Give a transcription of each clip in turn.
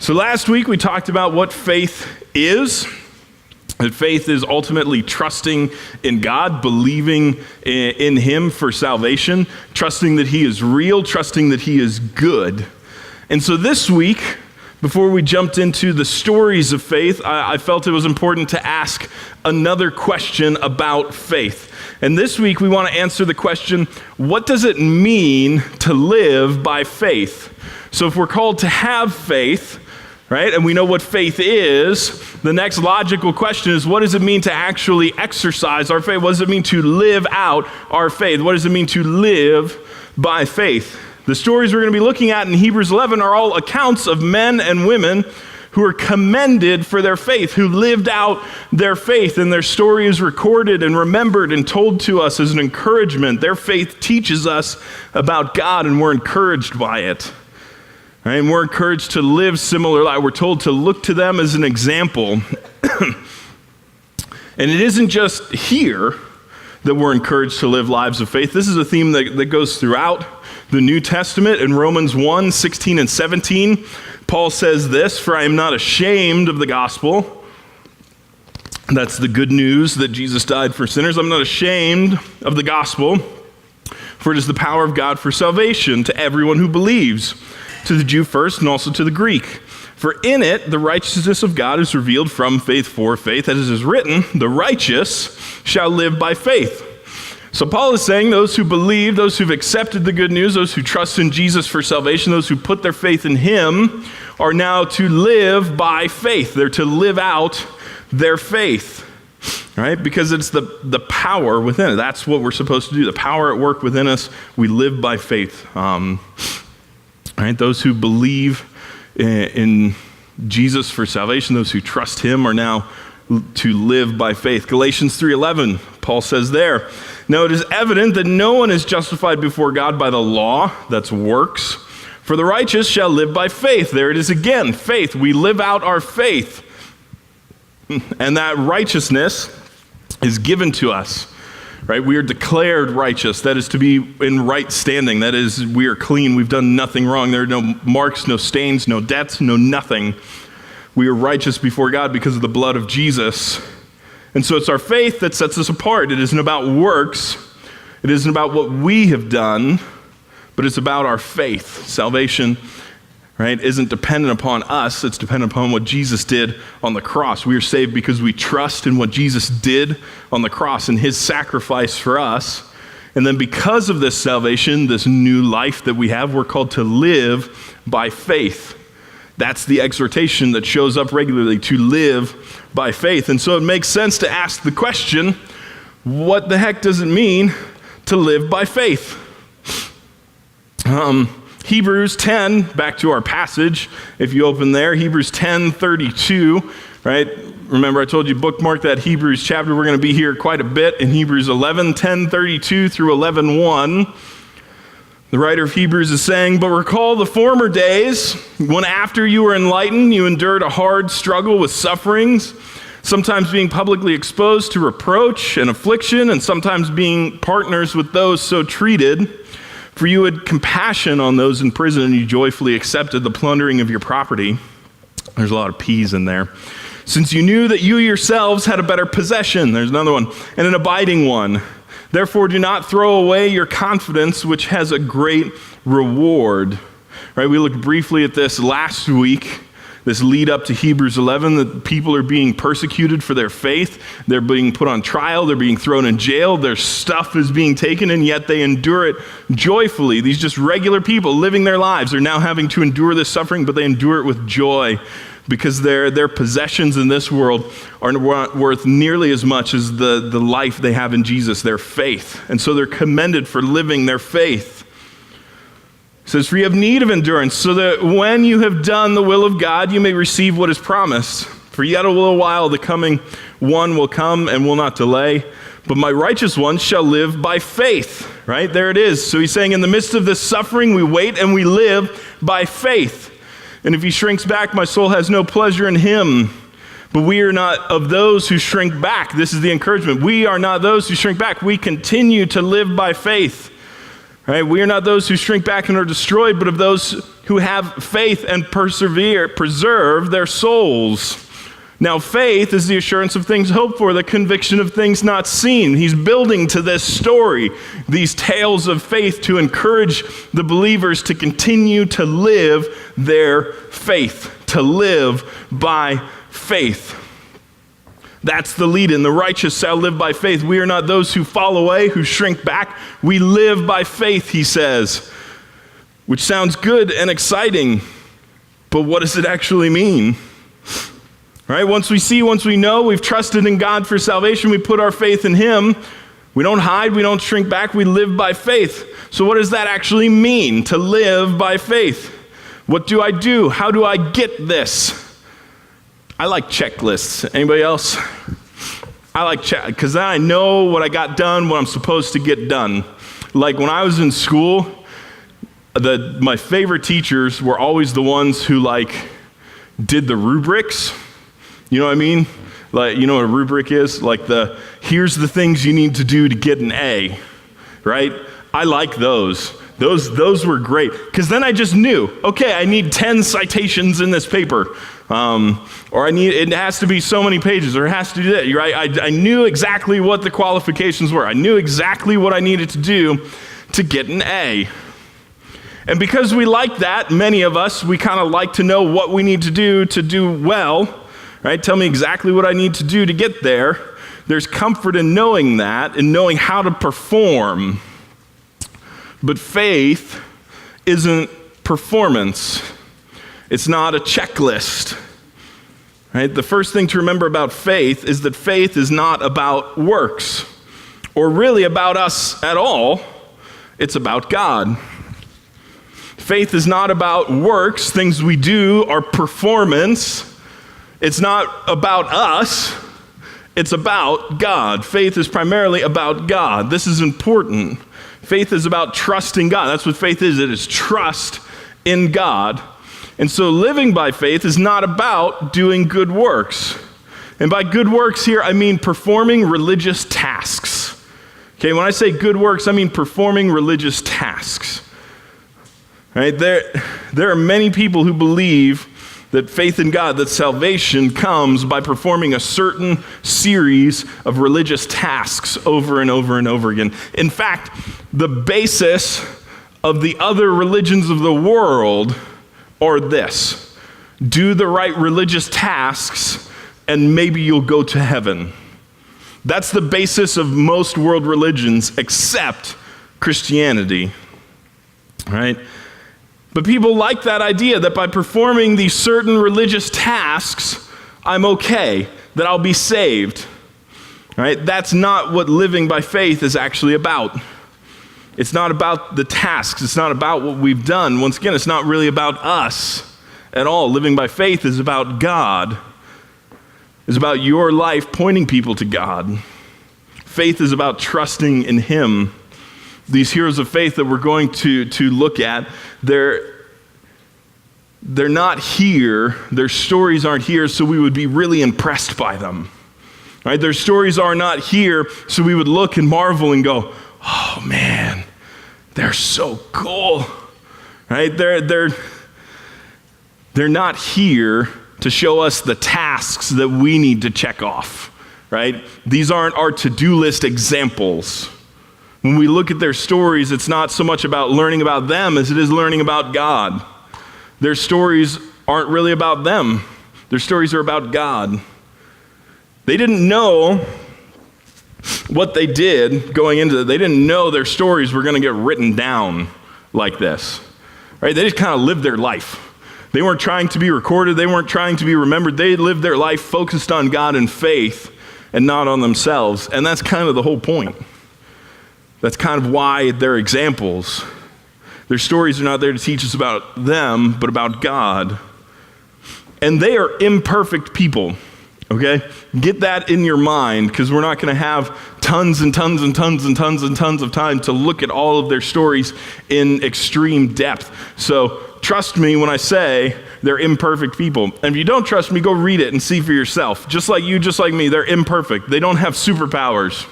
So last week we talked about what faith is. That faith is ultimately trusting in God, believing in Him for salvation, trusting that He is real, trusting that He is good. And so this week, before we jumped into the stories of faith, I felt it was important to ask another question about faith. And this week we want to answer the question, what does it mean to live by faith? So if we're called to have faith, right, and we know what faith is, the next logical question is, what does it mean to actually exercise our faith? What does it mean to live out our faith? What does it mean to live by faith? The stories we're going to be looking at in Hebrews 11 are all accounts of men and women who are commended for their faith, who lived out their faith, and their story is recorded and remembered and told to us as an encouragement. Their faith teaches us about God, and we're encouraged by it. Right, and we're encouraged to live similar life. We're told to look to them as an example. And it isn't just here that we're encouraged to live lives of faith. This is a theme that goes throughout the New Testament. In Romans 1, 16 and 17, Paul says this, "For I am not ashamed of the gospel." That's the good news that Jesus died for sinners. "I'm not ashamed of the gospel, for it is the power of God for salvation to everyone who believes, to the Jew first and also to the Greek. For in it the righteousness of God is revealed from faith for faith. As it is written, the righteous shall live by faith." So Paul is saying those who believe, those who've accepted the good news, those who trust in Jesus for salvation, those who put their faith in Him are now to live by faith. They're to live out their faith, right? Because it's the power within it. That's what we're supposed to do. The power at work within us, we live by faith. Right? Those who believe in Jesus for salvation, those who trust Him are now to live by faith. Galatians 3:11, Paul says there, "Now it is evident that no one is justified before God by the law," that's works, "for the righteous shall live by faith." There it is again, faith. We live out our faith. And that righteousness is given to us. Right? We are declared righteous. That is to be in right standing. That is, we are clean. We've done nothing wrong. There are no marks, no stains, no debts, no nothing. We are righteous before God because of the blood of Jesus. And so it's our faith that sets us apart. It isn't about works. It isn't about what we have done, but it's about our faith. Salvation, right, isn't dependent upon us. It's dependent upon what Jesus did on the cross. We are saved because we trust in what Jesus did on the cross and His sacrifice for us. And then because of this salvation, this new life that we have, we're called to live by faith. That's the exhortation that shows up regularly, to live by faith. And so it makes sense to ask the question, what the heck does it mean to live by faith? Hebrews 10, back to our passage, if you open there, Hebrews 10:32, right? Remember I told you bookmark that Hebrews chapter. We're going to be here quite a bit in Hebrews 11, 10:32 through 11:1. The writer of Hebrews is saying, "But recall the former days, when after you were enlightened, you endured a hard struggle with sufferings, sometimes being publicly exposed to reproach and affliction, and sometimes being partners with those so treated. For you had compassion on those in prison, and you joyfully accepted the plundering of your property." There's a lot of P's in there. "Since you knew that you yourselves had a better possession," there's another one, "and an abiding one. Therefore do not throw away your confidence, which has a great reward." Right? We looked briefly at this last week. This lead up to Hebrews 11, that people are being persecuted for their faith. They're being put on trial. They're being thrown in jail. Their stuff is being taken, and yet they endure it joyfully. These just regular people living their lives are now having to endure this suffering, but they endure it with joy because their possessions in this world are worth nearly as much as the life they have in Jesus, their faith. And so they're commended for living their faith. It says, "For you have need of endurance, so that when you have done the will of God, you may receive what is promised. For yet a little while the coming one will come and will not delay. But my righteous one shall live by faith." Right? There it is. So he's saying in the midst of this suffering, we wait and we live by faith. "And if he shrinks back, my soul has no pleasure in him. But we are not of those who shrink back." This is the encouragement. We are not those who shrink back. We continue to live by faith. Right? We are not those who shrink back and are destroyed, but of those who have faith and preserve their souls. Now, faith is the assurance of things hoped for, the conviction of things not seen. He's building to this story, these tales of faith, to encourage the believers to continue to live their faith, to live by faith. That's the lead-in. The righteous shall live by faith. We are not those who fall away, who shrink back. We live by faith, he says, which sounds good and exciting, but what does it actually mean? Right? Once we know, we've trusted in God for salvation, we put our faith in him. We don't hide, we don't shrink back, we live by faith. So what does that actually mean, to live by faith? What do I do? How do I get this? I like checklists. Anybody else? I like because then I know what I got done, what I'm supposed to get done. Like when I was in school, my favorite teachers were always the ones who did the rubrics. You know what I mean? Like, you know what a rubric is? Like here's the things you need to do to get an A, right? I like those. Those were great. Because then I just knew, okay, I need 10 citations in this paper. Or it has to be so many pages, or it has to do that, right? I knew exactly what the qualifications were. I knew exactly what I needed to do to get an A. And because we like that, many of us, we kind of like to know what we need to do well. Right? Tell me exactly what I need to do to get there. There's comfort in knowing that and knowing how to perform. But faith isn't performance. It's not a checklist. Right? The first thing to remember about faith is that faith is not about works or really about us at all. It's about God. Faith is not about works, things we do, or performance. It's not about us, it's about God. Faith is primarily about God. This is important. Faith is about trusting God. That's what faith is. It is trust in God. And so living by faith is not about doing good works. And by good works here, I mean performing religious tasks. Okay, when I say good works, I mean performing religious tasks. Right? There are many people who believe that faith in God, that salvation comes by performing a certain series of religious tasks over and over and over again. In fact, the basis of the other religions of the world are this: do the right religious tasks and maybe you'll go to heaven. That's the basis of most world religions except Christianity, right? But people like that idea that by performing these certain religious tasks, I'm okay, that I'll be saved. Right? That's not what living by faith is actually about. It's not about the tasks. It's not about what we've done. Once again, it's not really about us at all. Living by faith is about God. It's about your life pointing people to God. Faith is about trusting in him. These heroes of faith that we're going to look at, they're not here, their stories aren't here so we would be really impressed by them. Right? Their stories are not here so we would look and marvel and go, oh man, they're so cool. Right? They're not here to show us the tasks that we need to check off. Right? These aren't our to-do list examples. When we look at their stories, it's not so much about learning about them as it is learning about God. Their stories aren't really about them. Their stories are about God. They didn't know what they did going into it. They didn't know their stories were going to get written down like this. Right? They just kind of lived their life. They weren't trying to be recorded. They weren't trying to be remembered. They lived their life focused on God and faith and not on themselves. And that's kind of the whole point. That's kind of why they're examples. Their stories are not there to teach us about them, but about God. And they are imperfect people, okay? Get that in your mind, because we're not going to have tons and tons and tons and tons and tons of time to look at all of their stories in extreme depth. So trust me when I say they're imperfect people. And if you don't trust me, go read it and see for yourself. Just like you, just like me, they're imperfect. They don't have superpowers.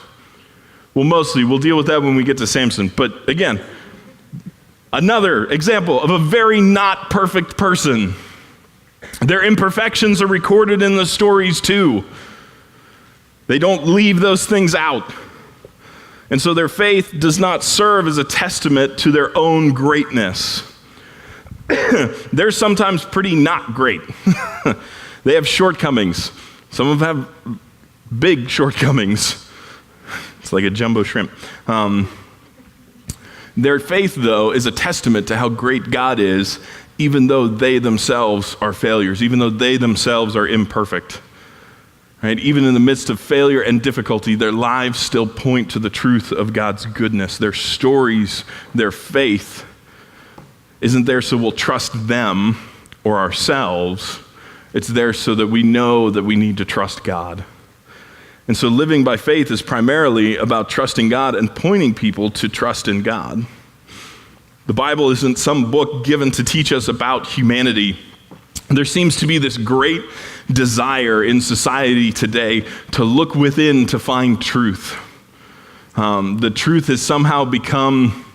Well, mostly, we'll deal with that when we get to Samson. But again, Another example of a very not perfect person. Their imperfections are recorded in the stories too. They don't leave those things out. And so their faith does not serve as a testament to their own greatness. They're sometimes pretty not great. They have shortcomings. Some of them have big shortcomings. It's like a jumbo shrimp. Their faith, though, is a testament to how great God is, even though they themselves are failures, even though they themselves are imperfect. Right? Even in the midst of failure and difficulty, their lives still point to the truth of God's goodness. Their stories, their faith isn't there so we'll trust them or ourselves. It's there so that we know that we need to trust God. And so living by faith is primarily about trusting God and pointing people to trust in God. The Bible isn't some book given to teach us about humanity. There seems to be this great desire in society today to look within to find truth. The truth has somehow become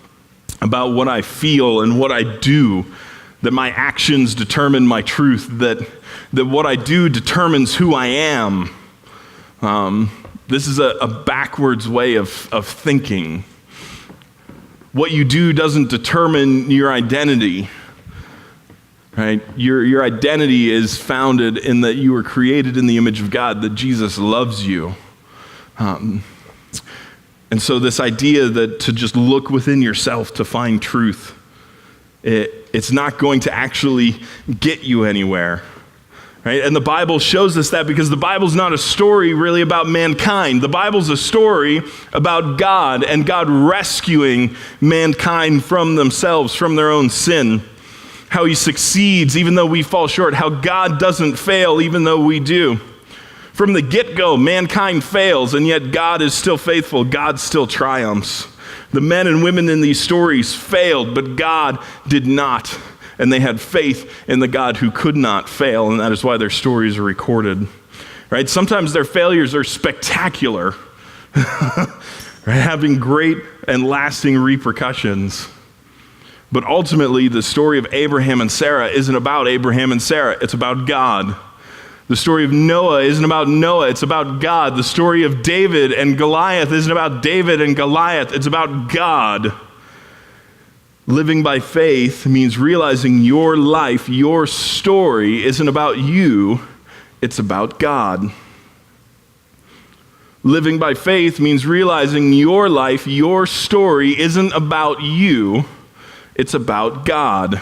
about what I feel and what I do, that my actions determine my truth, that what I do determines who I am. This is a backwards way of thinking. What you do doesn't determine your identity, right? Your identity is founded in that you were created in the image of God, that Jesus loves you. And so this idea that to just look within yourself to find truth, it's not going to actually get you anywhere. Right? And the Bible shows us that because the Bible's not a story really about mankind. The Bible's a story about God and God rescuing mankind from themselves, from their own sin. How he succeeds even though we fall short. How God doesn't fail even though we do. From the get-go, mankind fails, and yet God is still faithful. God still triumphs. The men and women in these stories failed, but God did not. And they had faith in the God who could not fail, and that is why their stories are recorded. Right? Sometimes their failures are spectacular, right? Having great and lasting repercussions. But ultimately, the story of Abraham and Sarah isn't about Abraham and Sarah. It's about God. The story of Noah isn't about Noah. It's about God. The story of David and Goliath isn't about David and Goliath. It's about God. Living by faith means realizing your life, your story isn't about you, it's about God. Living by faith means realizing your life, your story isn't about you, it's about God.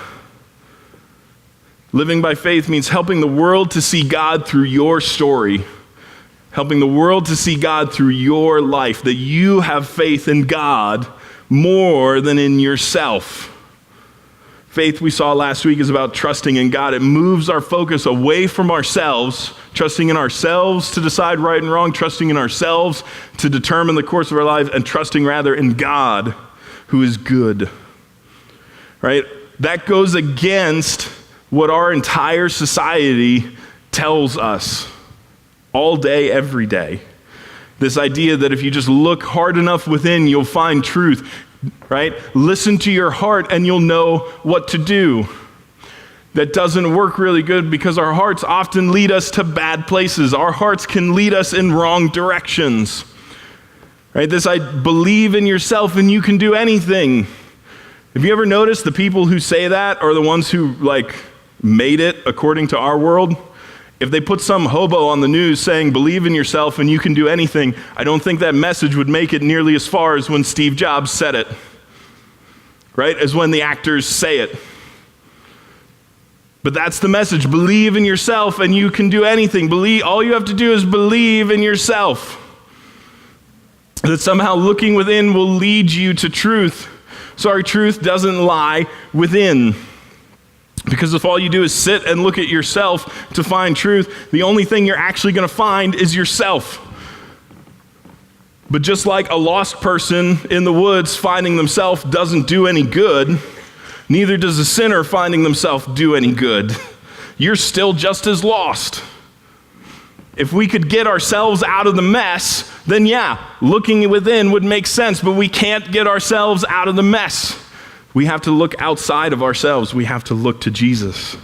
Living by faith means helping the world to see God through your story, helping the world to see God through your life, that you have faith in God more than in yourself. Faith, we saw last week, is about trusting in God. It moves our focus away from ourselves, trusting in ourselves to decide right and wrong, trusting in ourselves to determine the course of our life, and trusting rather in God, who is good. Right? That goes against what our entire society tells us all day, every day. This idea that if you just look hard enough within, you'll find truth. Right? Listen to your heart and you'll know what to do. That doesn't work really good because our hearts often lead us to bad places. Our hearts can lead us in wrong directions. Right? This I believe in yourself and you can do anything. Have you ever noticed the people who say that are the ones who made it according to our world? If they put some hobo on the news saying, believe in yourself and you can do anything, I don't think that message would make it nearly as far as when Steve Jobs said it, right? As when the actors say it. But that's the message. Believe in yourself and you can do anything. All you have to do is believe in yourself. That somehow looking within will lead you to truth. So our truth doesn't lie within. Because if all you do is sit and look at yourself to find truth, the only thing you're actually going to find is yourself. But just like a lost person in the woods finding themselves doesn't do any good, neither does a sinner finding themselves do any good. You're still just as lost. If we could get ourselves out of the mess, then yeah, looking within would make sense, but we can't get ourselves out of the mess. We have to look outside of ourselves. We have to look to Jesus.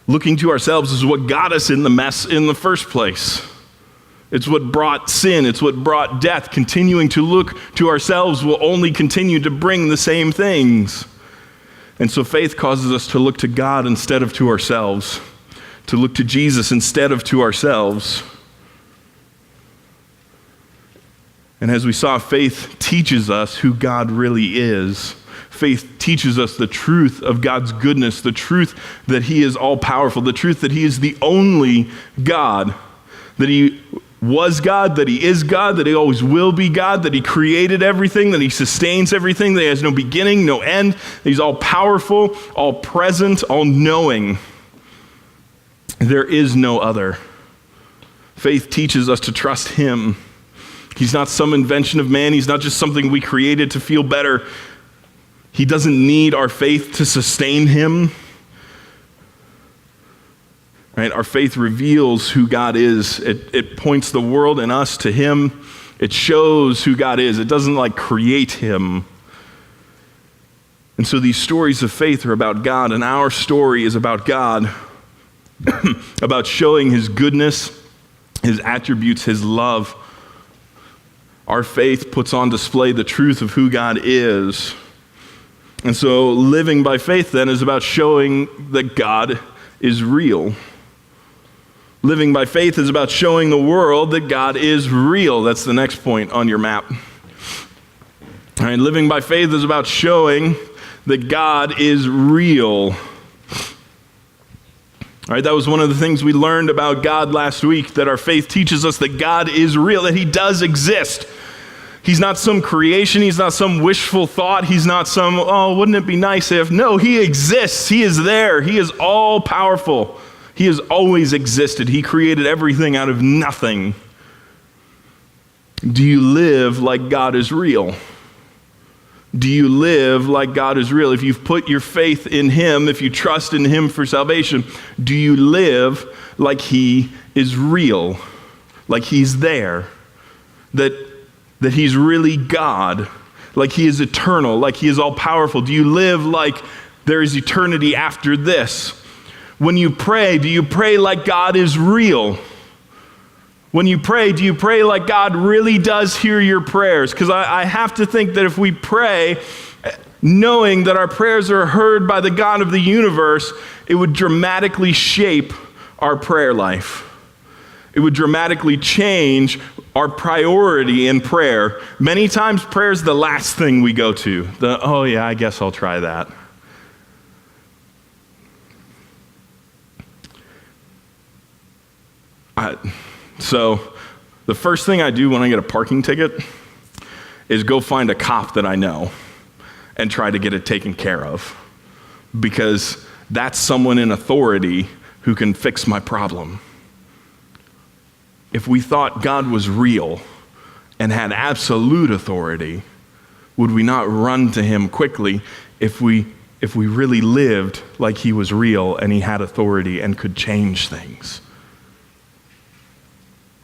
Looking to ourselves is what got us in the mess in the first place. It's what brought sin. It's what brought death. Continuing to look to ourselves will only continue to bring the same things. And so faith causes us to look to God instead of to ourselves, to look to Jesus instead of to ourselves. And as we saw, faith teaches us who God really is. Faith teaches us the truth of God's goodness, the truth that he is all-powerful, the truth that he is the only God, that he was God, that he is God, that he always will be God, that he created everything, that he sustains everything, that he has no beginning, no end, that he's all-powerful, all-present, all-knowing. There is no other. Faith teaches us to trust him. He's not some invention of man. He's not just something we created to feel better. He doesn't need our faith to sustain him. Right? Our faith reveals who God is. It points the world and us to him. It shows who God is. It doesn't create him. And so these stories of faith are about God, and our story is about God, about showing his goodness, his attributes, his love. Our faith puts on display the truth of who God is. And so living by faith then is about showing that God is real. Living by faith is about showing the world that God is real. That's the next point on your map. All right, living by faith is about showing that God is real. All right, that was one of the things we learned about God last week, that our faith teaches us that God is real, that he does exist. He's not some creation. He's not some wishful thought. He's not some, oh, wouldn't it be nice if? No, he exists. He is there. He is all powerful. He has always existed. He created everything out of nothing. Do you live like God is real? Do you live like God is real? If you've put your faith in him, if you trust in him for salvation, do you live like he is real? Like he's there? That he's really God? Like he is eternal? Like he is all-powerful? Do you live like there is eternity after this? When you pray, do you pray like God is real? When you pray, do you pray like God really does hear your prayers? Because I have to think that if we pray knowing that our prayers are heard by the God of the universe, it would dramatically shape our prayer life. It would dramatically change our priority in prayer. Many times prayer is the last thing we go to. Oh yeah, I guess I'll try that. So the first thing I do when I get a parking ticket is go find a cop that I know and try to get it taken care of, because that's someone in authority who can fix my problem. If we thought God was real and had absolute authority, would we not run to him quickly if we really lived like he was real and he had authority and could change things?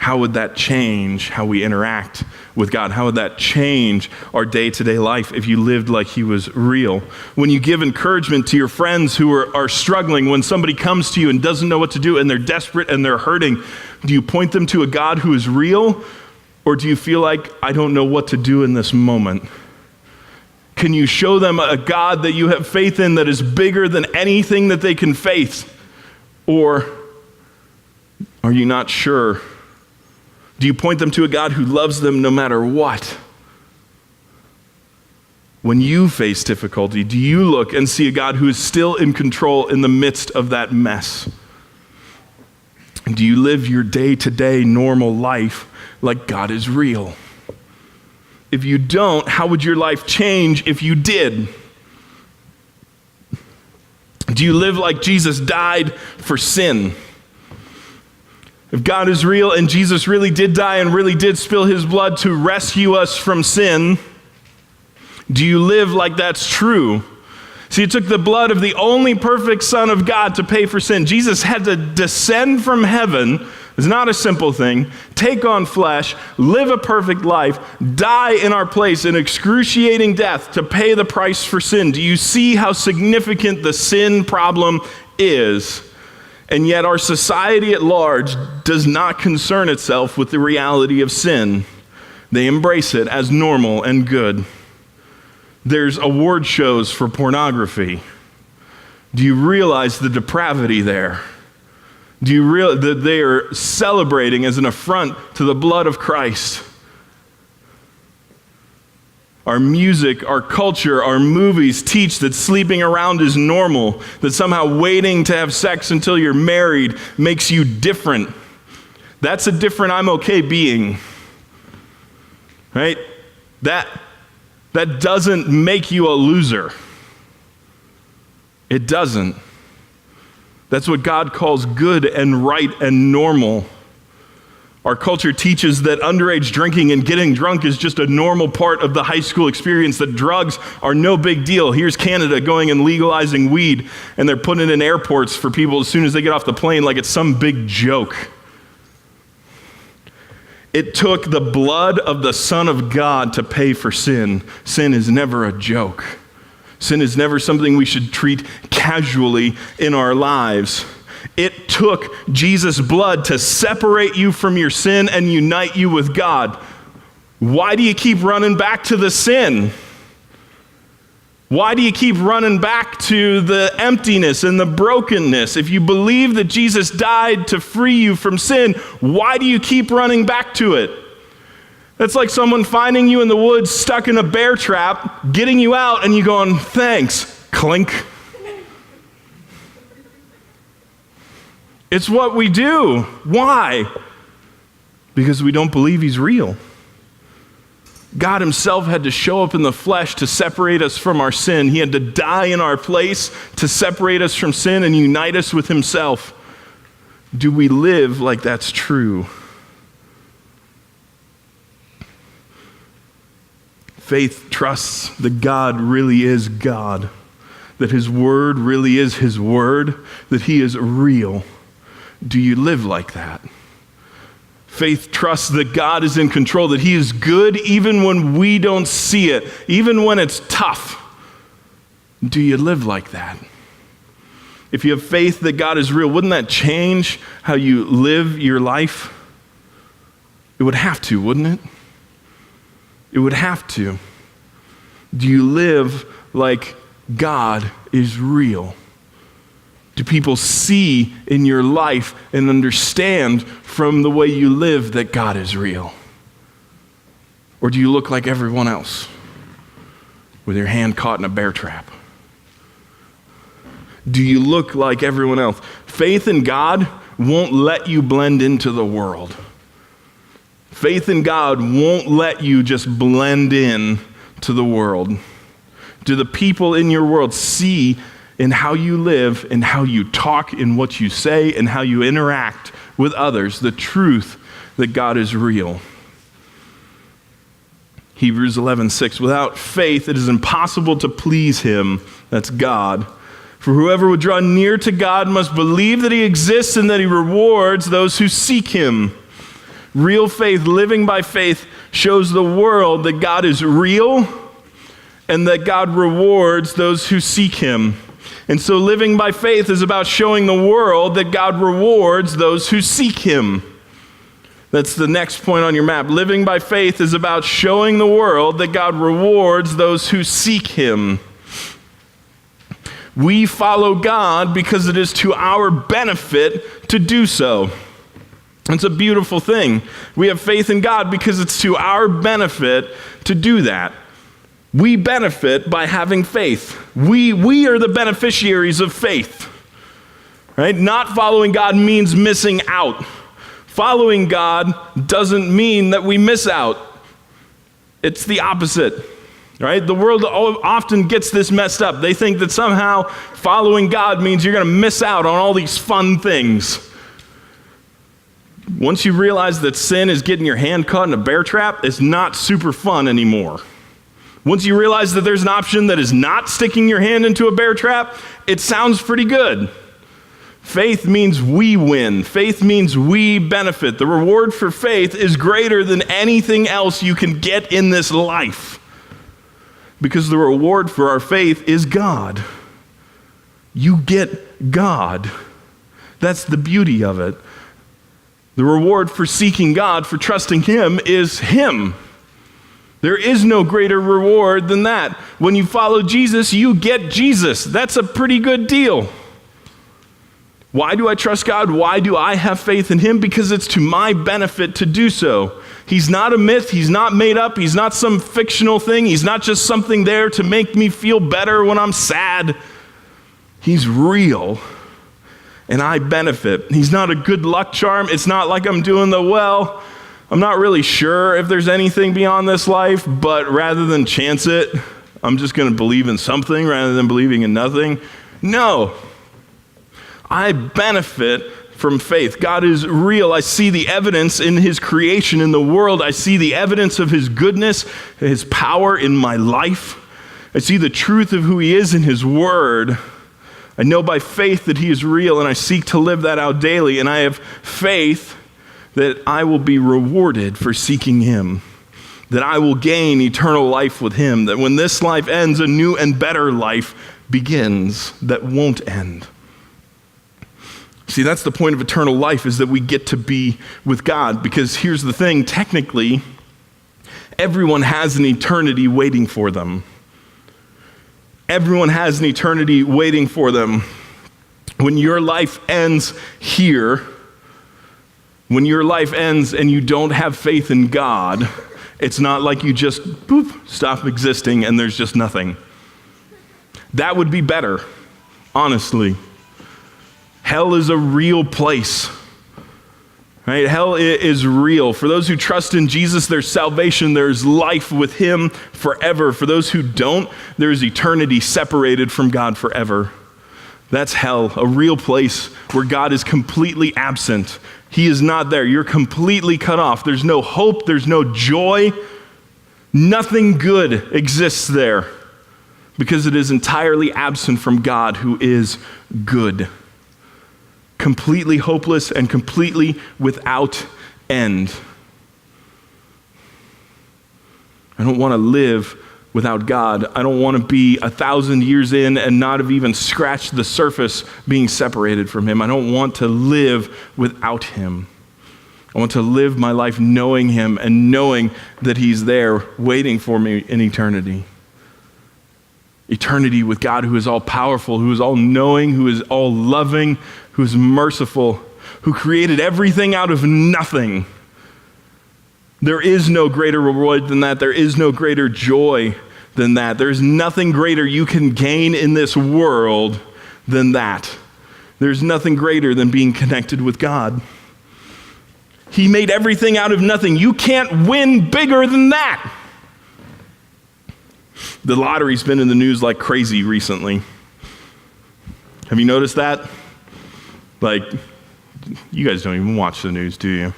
How would that change how we interact with God? How would that change our day-to-day life if you lived like he was real? When you give encouragement to your friends who are struggling, when somebody comes to you and doesn't know what to do and they're desperate and they're hurting, do you point them to a God who is real? Or do you feel like, I don't know what to do in this moment? Can you show them a God that you have faith in that is bigger than anything that they can face? Or are you not sure? Do you point them to a God who loves them no matter what? When you face difficulty, do you look and see a God who is still in control in the midst of that mess? And do you live your day-to-day normal life like God is real? If you don't, how would your life change if you did? Do you live like Jesus died for sin? If God is real and Jesus really did die and really did spill his blood to rescue us from sin, do you live like that's true? See, it took the blood of the only perfect Son of God to pay for sin. Jesus had to descend from heaven, It's not a simple thing. Take on flesh, live a perfect life, die in our place in excruciating death to pay the price for sin. Do you see how significant the sin problem is? And yet our society at large does not concern itself with the reality of sin. They embrace it as normal and good. There's award shows for pornography. Do you realize the depravity there? Do you realize that they are celebrating as an affront to the blood of Christ? Our music, our culture, our movies teach that sleeping around is normal, that somehow waiting to have sex until you're married makes you different. That's a different I'm okay being. Right? That doesn't make you a loser. It doesn't. That's what God calls good and right and normal. Our culture teaches that underage drinking and getting drunk is just a normal part of the high school experience, that drugs are no big deal. Here's Canada going and legalizing weed, and they're putting it in airports for people as soon as they get off the plane like it's some big joke. It took the blood of the Son of God to pay for sin. Sin is never a joke. Sin is never something we should treat casually in our lives. It took Jesus' blood to separate you from your sin and unite you with God. Why do you keep running back to the sin? Why do you keep running back to the emptiness and the brokenness? If you believe that Jesus died to free you from sin, why do you keep running back to it? That's like someone finding you in the woods stuck in a bear trap, getting you out, and you going, thanks, clink. It's what we do. Why? Because we don't believe he's real. God himself had to show up in the flesh to separate us from our sin. He had to die in our place to separate us from sin and unite us with himself. Do we live like that's true? Faith trusts that God really is God, that his word really is his word, that he is real. Do you live like that? Faith trusts that God is in control, that he is good even when we don't see it, even when it's tough. Do you live like that? If you have faith that God is real, wouldn't that change how you live your life? It would have to, wouldn't it? It would have to. Do you live like God is real? Do people see in your life and understand from the way you live that God is real? Or do you look like everyone else with your hand caught in a bear trap? Do you look like everyone else? Faith in God won't let you blend into the world. Faith in God won't let you just blend in to the world. Do the people in your world see in how you live, in how you talk, in what you say, and how you interact with others, the truth that God is real? Hebrews 11:6, without faith it is impossible to please him, that's God. For whoever would draw near to God must believe that he exists and that he rewards those who seek him. Real faith, living by faith, shows the world that God is real and that God rewards those who seek him. And so living by faith is about showing the world that God rewards those who seek him. That's the next point on your map. Living by faith is about showing the world that God rewards those who seek him. We follow God because it is to our benefit to do so. It's a beautiful thing. We have faith in God because it's to our benefit to do that. We benefit by having faith. We are the beneficiaries of faith. Right? Not following God means missing out. Following God doesn't mean that we miss out. It's the opposite. Right? The world often gets this messed up. They think that somehow following God means you're going to miss out on all these fun things. Once you realize that sin is getting your hand caught in a bear trap, it's not super fun anymore. Once you realize that there's an option that is not sticking your hand into a bear trap, it sounds pretty good. Faith means we win. Faith means we benefit. The reward for faith is greater than anything else you can get in this life. Because the reward for our faith is God. You get God. That's the beauty of it. The reward for seeking God, for trusting Him, is Him. There is no greater reward than that. When you follow Jesus, you get Jesus. That's a pretty good deal. Why do I trust God? Why do I have faith in Him? Because it's to my benefit to do so. He's not a myth. He's not made up. He's not some fictional thing. He's not just something there to make me feel better when I'm sad. He's real, and I benefit. He's not a good luck charm. It's not like I'm doing I'm not really sure if there's anything beyond this life, but rather than chance it, I'm just going to believe in something rather than believing in nothing. No. I benefit from faith. God is real. I see the evidence in His creation in the world. I see the evidence of His goodness, His power in my life. I see the truth of who He is in His Word. I know by faith that He is real, and I seek to live that out daily. And I have faith that I will be rewarded for seeking Him, that I will gain eternal life with Him, that when this life ends, a new and better life begins that won't end. See, that's the point of eternal life, is that we get to be with God. Because here's the thing, technically, everyone has an eternity waiting for them. Everyone has an eternity waiting for them. When your life ends here, when your life ends and you don't have faith in God, it's not like you just stop existing and there's just nothing. That would be better, honestly. Hell is a real place. Right? Hell is real. For those who trust in Jesus, there's salvation, there's life with Him forever. For those who don't, there's eternity separated from God forever. That's hell, a real place where God is completely absent. He is not there. You're completely cut off. There's no hope. There's no joy. Nothing good exists there because it is entirely absent from God, who is good. Completely hopeless and completely without end. I don't want to live without God. I don't want to be 1,000 years in and not have even scratched the surface being separated from Him. I don't want to live without Him. I want to live my life knowing Him and knowing that He's there waiting for me in eternity. Eternity with God, who is all powerful, who is all knowing, who is all loving, who is merciful, who created everything out of nothing. There is no greater reward than that. There is no greater joy than that. There's nothing greater you can gain in this world than that. There's nothing greater than being connected with God. He made everything out of nothing. You can't win bigger than that. The lottery's been in the news like crazy recently. Have you noticed that? Like, you guys don't even watch the news, do you?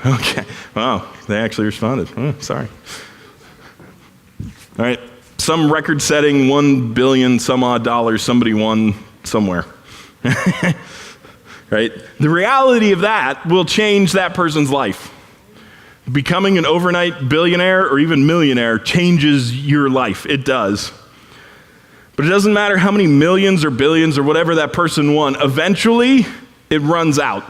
Okay. Wow, they actually responded. Oh, sorry. All right. Some record-setting $1 billion some odd dollars somebody won somewhere. Right? The reality of that will change that person's life. Becoming an overnight billionaire or even millionaire changes your life. It does. But it doesn't matter how many millions or billions or whatever that person won. Eventually, it runs out.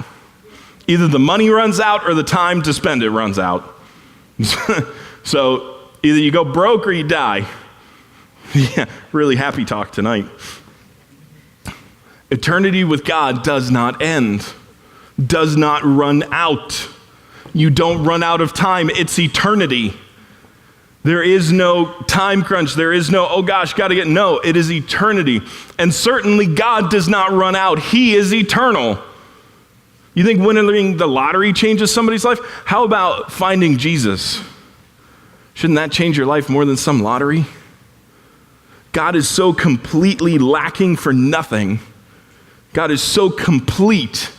Either the money runs out or the time to spend it runs out. So either you go broke or you die. Yeah, really happy talk tonight. Eternity with God does not end, does not run out. You don't run out of time. It's eternity. There is no time crunch. There is no, oh gosh, got to get, no, it is eternity. And certainly God does not run out. He is eternal. You think winning the lottery changes somebody's life? How about finding Jesus? Shouldn't that change your life more than some lottery? God is so completely lacking for nothing. God is so complete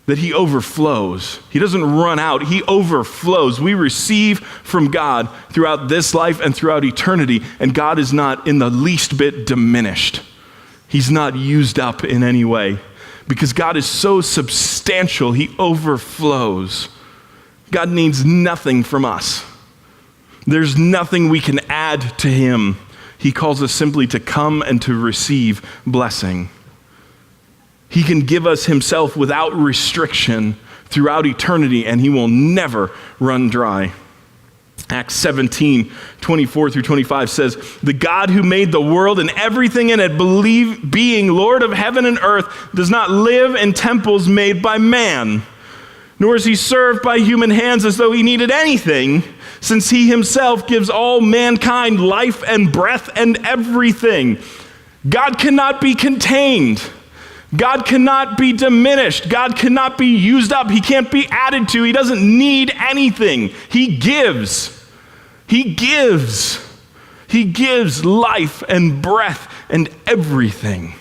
that he overflows. He doesn't run out, he overflows. We receive from God throughout this life and throughout eternity, and God is not in the least bit diminished. He's not used up in any way. Because God is so substantial, he overflows. God needs nothing from us. There's nothing we can add to him. He calls us simply to come and to receive blessing. He can give us himself without restriction throughout eternity, and he will never run dry. Acts 17, 24 through 25 says, "The God who made the world and everything in it, being Lord of heaven and earth, does not live in temples made by man, nor is he served by human hands as though he needed anything, since he himself gives all mankind life and breath and everything." God cannot be contained. God cannot be diminished. God cannot be used up. He can't be added to. He doesn't need anything. He gives. He gives. He gives life and breath and everything.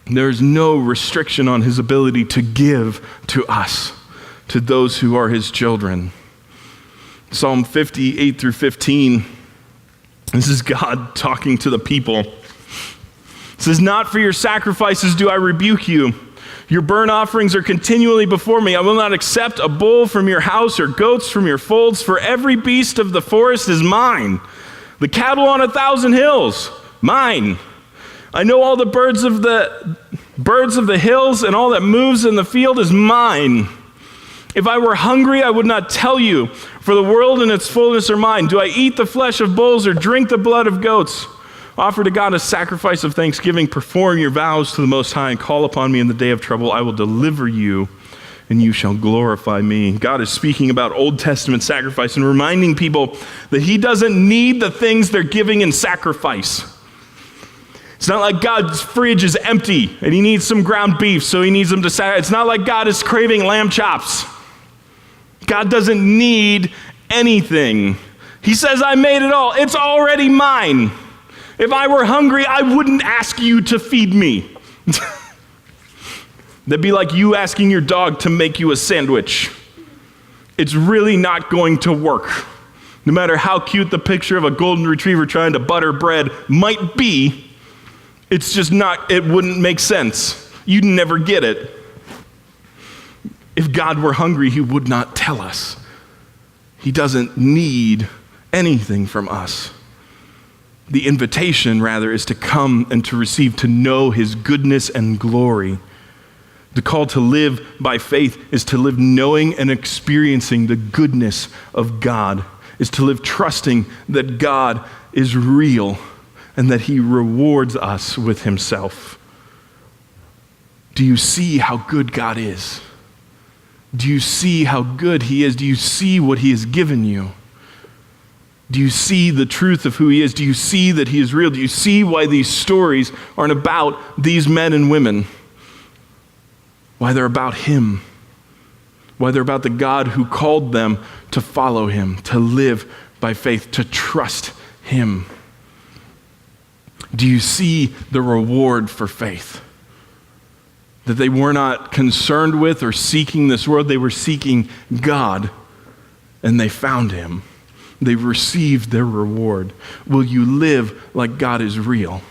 There's no restriction on his ability to give to us, to those who are his children. Psalm 58 through 15. This is God talking to the people. It says, "Not for your sacrifices do I rebuke you. Your burnt offerings are continually before me. I will not accept a bull from your house or goats from your folds, for every beast of the forest is mine. The cattle on 1,000 hills, mine. I know all the birds of the hills, and all that moves in the field is mine. If I were hungry, I would not tell you, for the world and its fullness are mine. Do I eat the flesh of bulls or drink the blood of goats? Offer to God a sacrifice of thanksgiving. Perform your vows to the Most High and call upon me in the day of trouble. I will deliver you, and you shall glorify me." God is speaking about Old Testament sacrifice and reminding people that he doesn't need the things they're giving in sacrifice. It's not like God's fridge is empty and he needs some ground beef, so he needs them to sacrifice. It's not like God is craving lamb chops. God doesn't need anything. He says, "I made it all. It's already mine. If I were hungry, I wouldn't ask you to feed me." That'd be like you asking your dog to make you a sandwich. It's really not going to work. No matter how cute the picture of a golden retriever trying to butter bread might be, it's just not, it wouldn't make sense. You'd never get it. If God were hungry, he would not tell us. He doesn't need anything from us. The invitation, rather, is to come and to receive, to know his goodness and glory. The call to live by faith is to live knowing and experiencing the goodness of God, is to live trusting that God is real and that he rewards us with himself. Do you see how good God is? Do you see how good he is? Do you see what he has given you? Do you see the truth of who he is? Do you see that he is real? Do you see why these stories aren't about these men and women? Why they're about him? Why they're about the God who called them to follow him, to live by faith, to trust him? Do you see the reward for faith? That they were not concerned with or seeking this world, they were seeking God, and they found him. They received their reward. Will you live like God is real?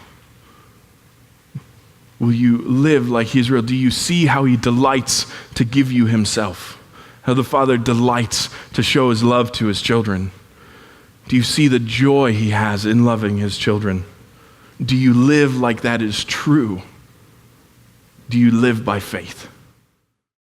Will you live like he's real? Do you see how he delights to give you himself? How the Father delights to show his love to his children? Do you see the joy he has in loving his children? Do you live like that is true? Do you live by faith?